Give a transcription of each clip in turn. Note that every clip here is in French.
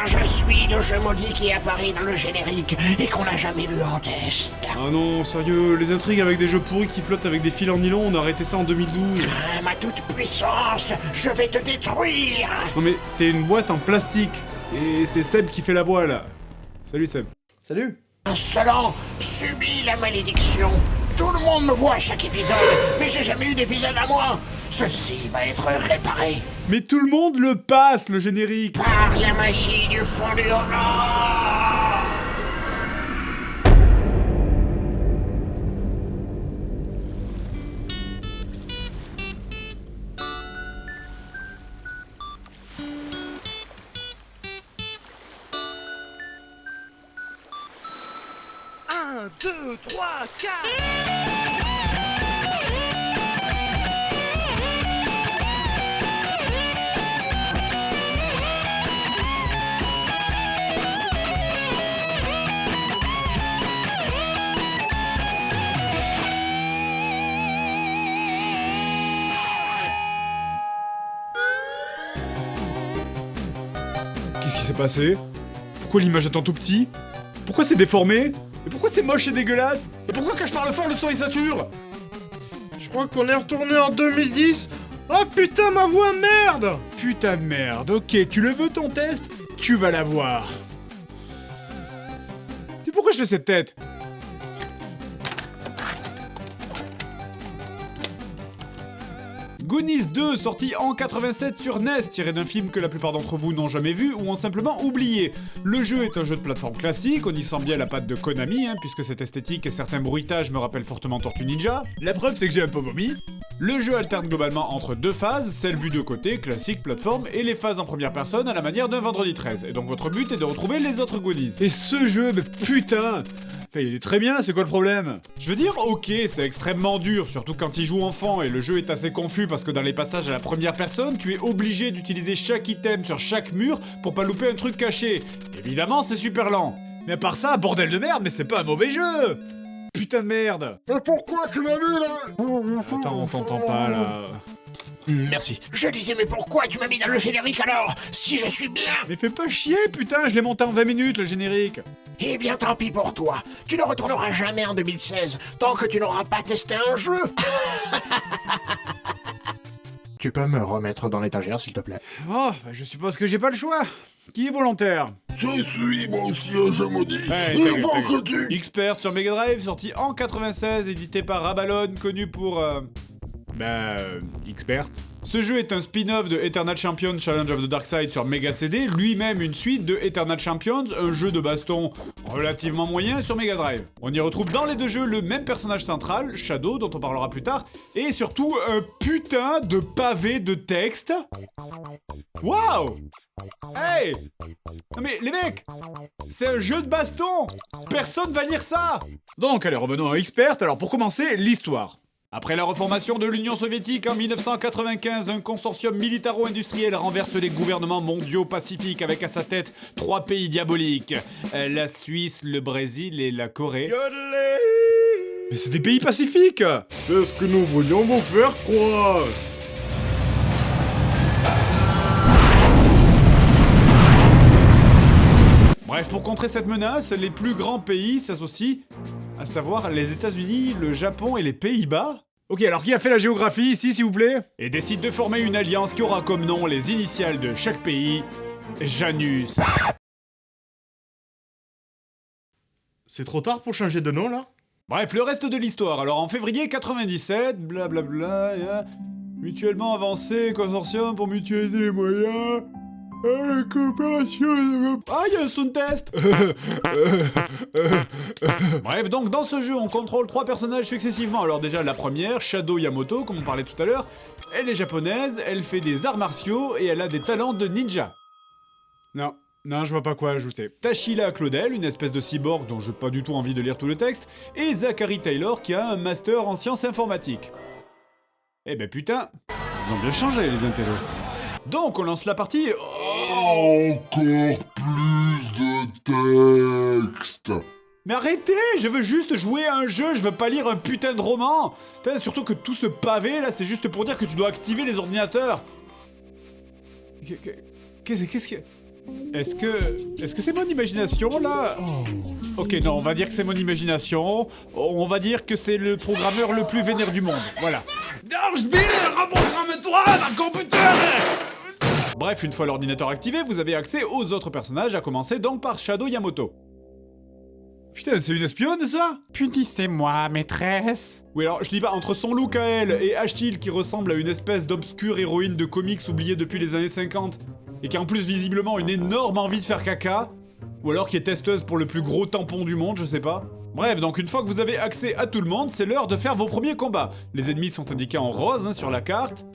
Je suis le jeu maudit qui apparaît dans le générique et qu'on n'a jamais vu en test. Ah non, sérieux, les intrigues avec des jeux pourris qui flottent avec des fils en nylon, on a arrêté ça en 2012. Ma toute puissance, je vais te détruire. Non mais t'es une boîte en plastique, et c'est Seb qui fait la voix là. Salut Seb. Salut. Insolent, subis la malédiction. Tout le monde me voit à chaque épisode, mais j'ai jamais eu d'épisode à moi. Ceci va être réparé Mais tout le monde le passe, le générique. par la magie du fond du Honor. Un, deux, trois, quatre. Qu'est-ce qui s'est passé? Pourquoi l'image est en tout petit? Pourquoi c'est déformé? Et pourquoi c'est moche et dégueulasse? Et pourquoi quand je parle fort le son il sature? Je crois qu'on est retourné en 2010. Oh putain, ma voix, merde. Putain de merde, ok, tu le veux ton test? Tu vas l'avoir. C'est pourquoi je fais cette tête? Goonies 2, sorti en 87 sur NES, tiré d'un film que la plupart d'entre vous n'ont jamais vu ou ont simplement oublié. Le jeu est un jeu de plateforme classique, on y sent bien la patte de Konami, puisque cette esthétique et certains bruitages me rappellent fortement Tortue Ninja. La preuve c'est que j'ai un peu vomi. Le jeu alterne globalement entre deux phases, celle vue de côté, classique, plateforme, et les phases en première personne à la manière d'un Vendredi 13. Et donc votre but est de retrouver les autres Goonies. Et ce jeu, mais putain! Il est très bien, c'est quoi le problème? Je veux dire, ok, c'est extrêmement dur, surtout quand il joue enfant, et le jeu est assez confus parce que dans les passages à la première personne, tu es obligé d'utiliser chaque item sur chaque mur pour pas louper un truc caché. Évidemment, c'est super lent. Mais à part ça, bordel de merde, mais c'est pas un mauvais jeu! Putain de merde! Mais pourquoi tu m'as mis là? Attends, on t'entend pas là. Merci. Je disais, mais pourquoi tu m'as mis dans le générique alors? Si je suis bien. Mais fais pas chier, putain, je l'ai monté en 20 minutes le générique! Eh bien, tant pis pour toi. Tu ne retourneras jamais en 2016 tant que tu n'auras pas testé un jeu. Tu peux me remettre dans l'étagère, s'il te plaît? Oh, bah je suppose que j'ai pas le choix. Qui est volontaire? Je suis moi aussi un jeu maudit. Hey, Et ta gueule, ta va que tu... Expert sur Mega Drive, sorti en 96, édité par Rabalone, connu pour... Expert. Ce jeu est un spin-off de Eternal Champions Challenge of the Dark Side sur Mega CD, lui-même une suite de Eternal Champions, un jeu de baston relativement moyen sur Mega Drive. On y retrouve dans les deux jeux le même personnage central, Shadow, dont on parlera plus tard, et surtout un putain de pavé de texte. Waouh! Hey! Non mais les mecs, c'est un jeu de baston! Personne va lire ça! Donc allez, revenons à Expert, alors pour commencer, l'histoire. Après la reformation de l'Union soviétique en 1995, un consortium militaro-industriel renverse les gouvernements mondiaux pacifiques avec à sa tête 3 pays diaboliques. La Suisse, le Brésil et la Corée. Mais c'est des pays pacifiques! C'est ce que nous voulions vous faire croire. Bref, pour contrer cette menace, les plus grands pays s'associent, à savoir les États-Unis, le Japon et les Pays-Bas. Ok, alors qui a fait la géographie ici, s'il vous plaît? Et décide de former une alliance qui aura comme nom les initiales de chaque pays, Janus. C'est trop tard pour changer de nom là? Bref, le reste de l'histoire. Alors en février 97, blablabla, mutuellement avancé, consortium pour mutualiser les moyens. Coopération. Ah, il y a un sound test. Bref, donc dans ce jeu, on contrôle 3 personnages successivement. Alors déjà, la première, Shadow Yamato, comme on parlait tout à l'heure, elle est japonaise, elle fait des arts martiaux et elle a des talents de ninja. Non, je vois pas quoi ajouter. Tashila Claudel, une espèce de cyborg dont j'ai pas du tout envie de lire tout le texte, et Zachary Taylor qui a un master en sciences informatiques. Eh ben putain, ils ont bien changé les intellos. Donc on lance la partie. Encore plus de texte. Mais arrêtez, je veux juste jouer à un jeu, je veux pas lire un putain de roman. Putain, surtout que tout ce pavé là, c'est juste pour dire que tu dois activer les ordinateurs. Qu'est-ce que... Est-ce que c'est mon imagination, là? Ok, non, on va dire que c'est mon imagination. On va dire que c'est le programmeur le plus vénère du monde, voilà. George Bill, reprogramme-toi dans le computer. Bref, une fois l'ordinateur activé, vous avez accès aux autres personnages, à commencer donc par Shadow Yamato. Putain, c'est une espionne, ça? Punissez-moi, maîtresse. Oui, alors, je dis pas, entre son look à elle et Ashtil qui ressemble à une espèce d'obscure héroïne de comics oubliée depuis les années 50, et qui a en plus visiblement une énorme envie de faire caca, ou alors qui est testeuse pour le plus gros tampon du monde, je sais pas. Bref, donc une fois que vous avez accès à tout le monde, c'est l'heure de faire vos premiers combats. Les ennemis sont indiqués en rose hein, sur la carte.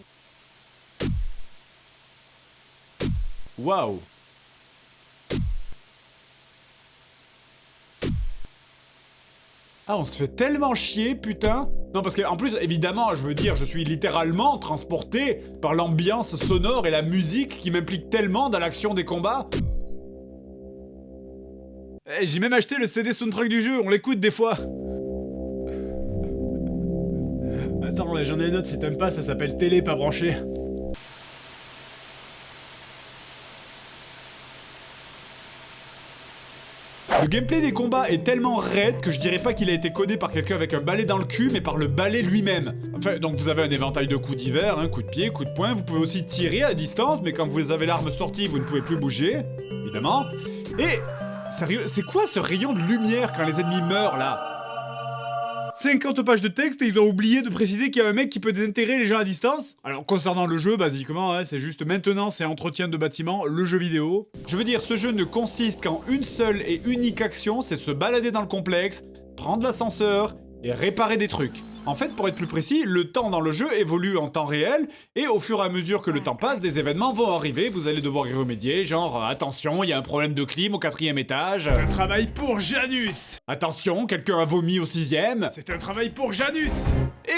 Waouh. Ah, on se fait tellement chier, putain. Non, parce qu'en plus, évidemment, je veux dire, je suis littéralement transporté par l'ambiance sonore et la musique qui m'implique tellement dans l'action des combats. J'ai même acheté le CD soundtrack du jeu, on l'écoute des fois. Attends, là, j'en ai une autre, si t'aimes pas, ça s'appelle Télé pas branché. Le gameplay des combats est tellement raide que je dirais pas qu'il a été codé par quelqu'un avec un balai dans le cul, mais par le balai lui-même. Enfin, donc vous avez un éventail de coups divers, hein, coups de pied, coups de poing, vous pouvez aussi tirer à distance, mais quand vous avez l'arme sortie, vous ne pouvez plus bouger, évidemment. Et, sérieux, c'est quoi ce rayon de lumière quand les ennemis meurent, là? 50 pages de texte et ils ont oublié de préciser qu'il y a un mec qui peut désintégrer les gens à distance. Alors concernant le jeu, basiquement, hein, c'est juste maintenance et entretien de bâtiments, le jeu vidéo. Je veux dire, ce jeu ne consiste qu'en une seule et unique action, c'est se balader dans le complexe, prendre l'ascenseur et réparer des trucs. En fait, pour être plus précis, le temps dans le jeu évolue en temps réel, et au fur et à mesure que le temps passe, des événements vont arriver, vous allez devoir y remédier, genre, attention, il y a un problème de clim au 4e étage. Un travail pour Janus. Attention, quelqu'un a vomi au 6e. C'est un travail pour Janus.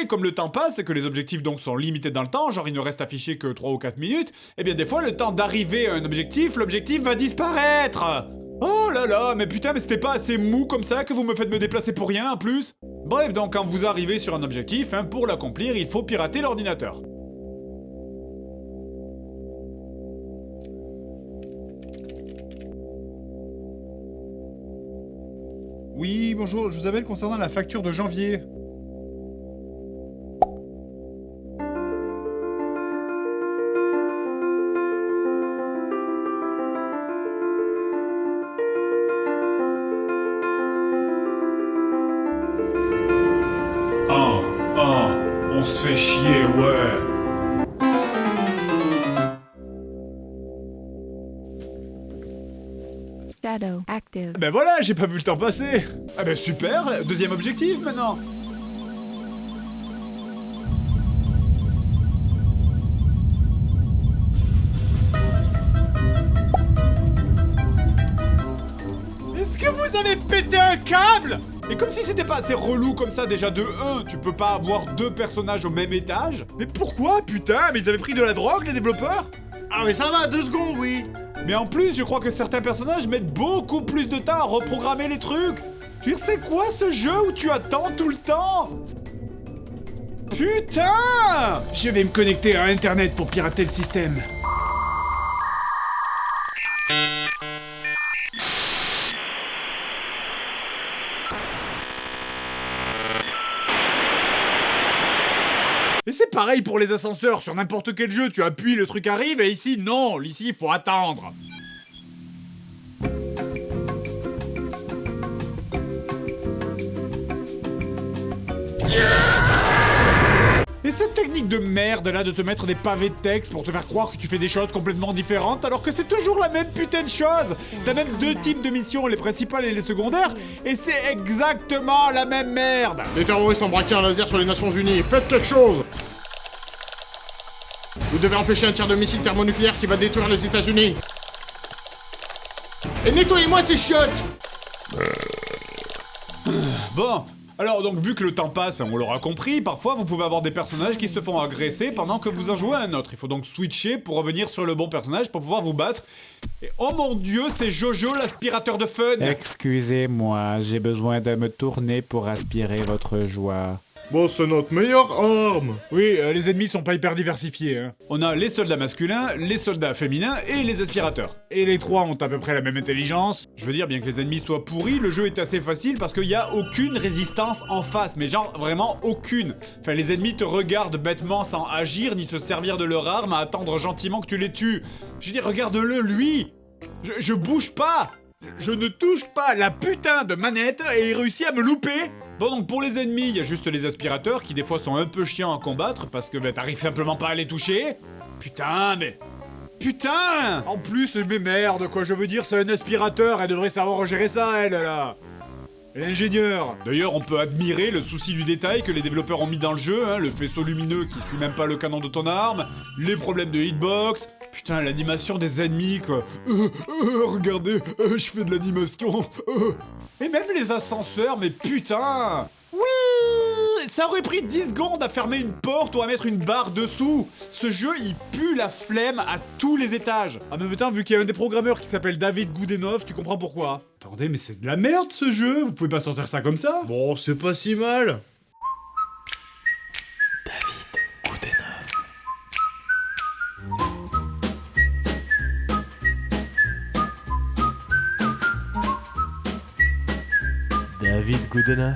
Et comme le temps passe et que les objectifs donc sont limités dans le temps, genre il ne reste affiché que 3 ou 4 minutes, et bien des fois, le temps d'arriver à un objectif, l'objectif va disparaître. Oh là là, mais putain, mais c'était pas assez mou comme ça que vous me faites me déplacer pour rien en plus? Bref, donc quand vous arrivez sur un objectif, hein, pour l'accomplir, il faut pirater l'ordinateur. Oui, bonjour, je vous appelle concernant la facture de janvier. On se fait chier, ouais. Shadow active. Ben voilà, j'ai pas vu le temps passer. Ah ben super, deuxième objectif maintenant. Est-ce que vous avez pété un câble? Et comme si c'était pas assez relou comme ça, déjà de 1, tu peux pas avoir 2 personnages au même étage. Mais pourquoi, putain? Mais ils avaient pris de la drogue, les développeurs? Ah mais ça va, 2 secondes, oui. Mais en plus, je crois que certains personnages mettent beaucoup plus de temps à reprogrammer les trucs. Tu veux dire, c'est quoi ce jeu où tu attends tout le temps? Putain! Je vais me connecter à Internet pour pirater le système. Et c'est pareil pour les ascenseurs, sur n'importe quel jeu, tu appuies, le truc arrive, et ici, non, ici, il faut attendre. Et cette technique de merde là de te mettre des pavés de texte pour te faire croire que tu fais des choses complètement différentes alors que c'est toujours la même putain de chose. T'as même 2 types de missions, les principales et les secondaires, et c'est exactement la même merde. Les terroristes ont braqué un laser sur les Nations Unies, faites quelque chose. Vous devez empêcher un tir de missile thermonucléaire qui va détruire les États-Unis. Et nettoyez-moi ces chiottes. Bon, alors donc vu que le temps passe, on l'aura compris, parfois vous pouvez avoir des personnages qui se font agresser pendant que vous en jouez un autre. Il faut donc switcher pour revenir sur le bon personnage pour pouvoir vous battre. Et oh mon dieu, c'est Jojo l'aspirateur de fun. Excusez-moi, j'ai besoin de me tourner pour aspirer votre joie. Bon, c'est notre meilleure arme. Oui, les ennemis sont pas hyper diversifiés, hein. On a les soldats masculins, les soldats féminins et les aspirateurs. Et les trois ont à peu près la même intelligence. Je veux dire, bien que les ennemis soient pourris, le jeu est assez facile parce qu'il y a aucune résistance en face, mais genre vraiment aucune. Enfin, les ennemis te regardent bêtement sans agir ni se servir de leur arme à attendre gentiment que tu les tues. Je veux dire, regarde-le, lui. Je bouge pas. Je ne touche pas la putain de manette et il réussit à me louper. Bon, donc pour les ennemis, il y a juste les aspirateurs qui des fois sont un peu chiants à combattre parce que t'arrives simplement pas à les toucher. Putain, mais... Putain! En plus, mais merde, quoi, je veux dire, c'est un aspirateur, elle devrait savoir gérer ça, elle, là. L'ingénieur. D'ailleurs, on peut admirer le souci du détail que les développeurs ont mis dans le jeu, hein, le faisceau lumineux qui suit même pas le canon de ton arme, les problèmes de hitbox, putain, l'animation des ennemis, quoi. Regardez, je fais de l'animation. Et même les ascenseurs, mais putain! Oui! Ça aurait pris 10 secondes à fermer une porte ou à mettre une barre dessous. Ce jeu, il pue la flemme à tous les étages. En même temps, vu qu'il y a un des programmeurs qui s'appelle David Goudenoff, tu comprends pourquoi. Attendez, mais c'est de la merde ce jeu, vous pouvez pas sortir ça comme ça. Bon, c'est pas si mal. David Goodenough.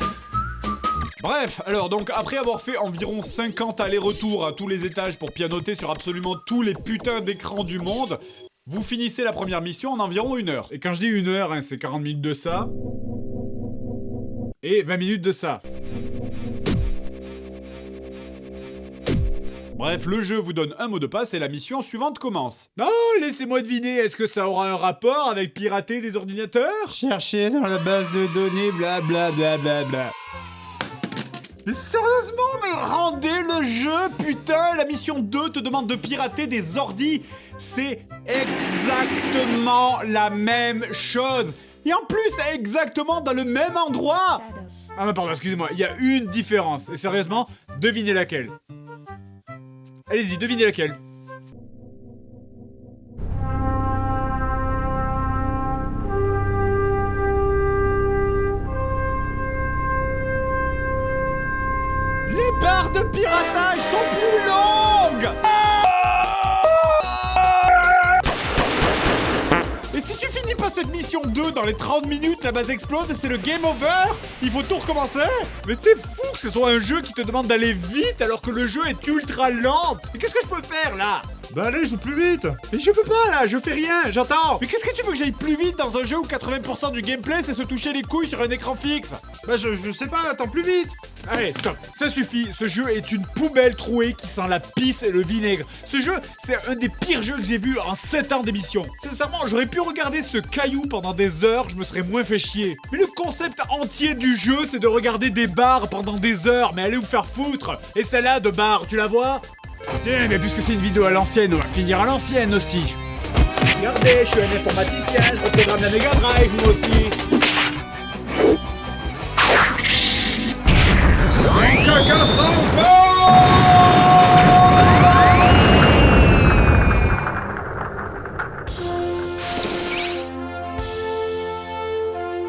Bref, alors donc après avoir fait environ 50 allers-retours à tous les étages pour pianoter sur absolument tous les putains d'écrans du monde, vous finissez la première mission en environ 1 heure. Et quand je dis 1 heure, hein, c'est 40 minutes de ça. Et 20 minutes de ça. Bref, le jeu vous donne un mot de passe et la mission suivante commence. Oh, laissez-moi deviner, est-ce que ça aura un rapport avec pirater des ordinateurs? Chercher dans la base de données, blablabla. Bla, bla, bla. Mais sérieusement, mais rendez le jeu, putain! La mission 2 te demande de pirater des ordis. C'est exactement la même chose. Et en plus, exactement dans le même endroit. Ah non, pardon, excusez-moi, il y a une différence. Et sérieusement, devinez laquelle. Allez-y, devinez laquelle. Les barres de piratage sont plus longues. Et si tu finis pas cette mission 2 dans les 30 minutes, la base explose et c'est le game over? Il faut tout recommencer? Mais c'est fou que ce soit un jeu qui te demande d'aller vite alors que le jeu est ultra lent. Mais qu'est-ce que je peux faire là? Bah allez, joue plus vite. Mais je peux pas là, je fais rien, j'entends. Mais qu'est-ce que tu veux que j'aille plus vite dans un jeu où 80% du gameplay c'est se toucher les couilles sur un écran fixe? Bah je sais pas, attends plus vite. Allez, stop, ça suffit, ce jeu est une poubelle trouée qui sent la pisse et le vinaigre. Ce jeu, c'est un des pires jeux que j'ai vu en 7 ans d'émission. Sincèrement, j'aurais pu regarder ce caillou pendant des heures, je me serais moins fait chier. Mais le concept entier du jeu, c'est de regarder des barres pendant des heures, mais allez vous faire foutre. Et celle-là de barre, tu la vois? Tiens, mais puisque c'est une vidéo à l'ancienne, on va finir à l'ancienne aussi. Regardez, je suis un informaticien, je reprogramme la Mega Drive, moi aussi.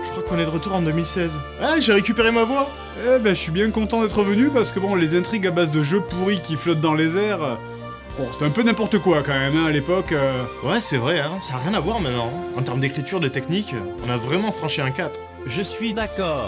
Je crois qu'on est de retour en 2016. Ah, j'ai récupéré ma voix. Eh ben, je suis bien content d'être revenu parce que bon, les intrigues à base de jeux pourris qui flottent dans les airs, bon, c'était un peu n'importe quoi quand même, hein, à l'époque. Ouais, c'est vrai, hein, ça a rien à voir maintenant. En termes d'écriture, de technique, on a vraiment franchi un cap. Je suis d'accord.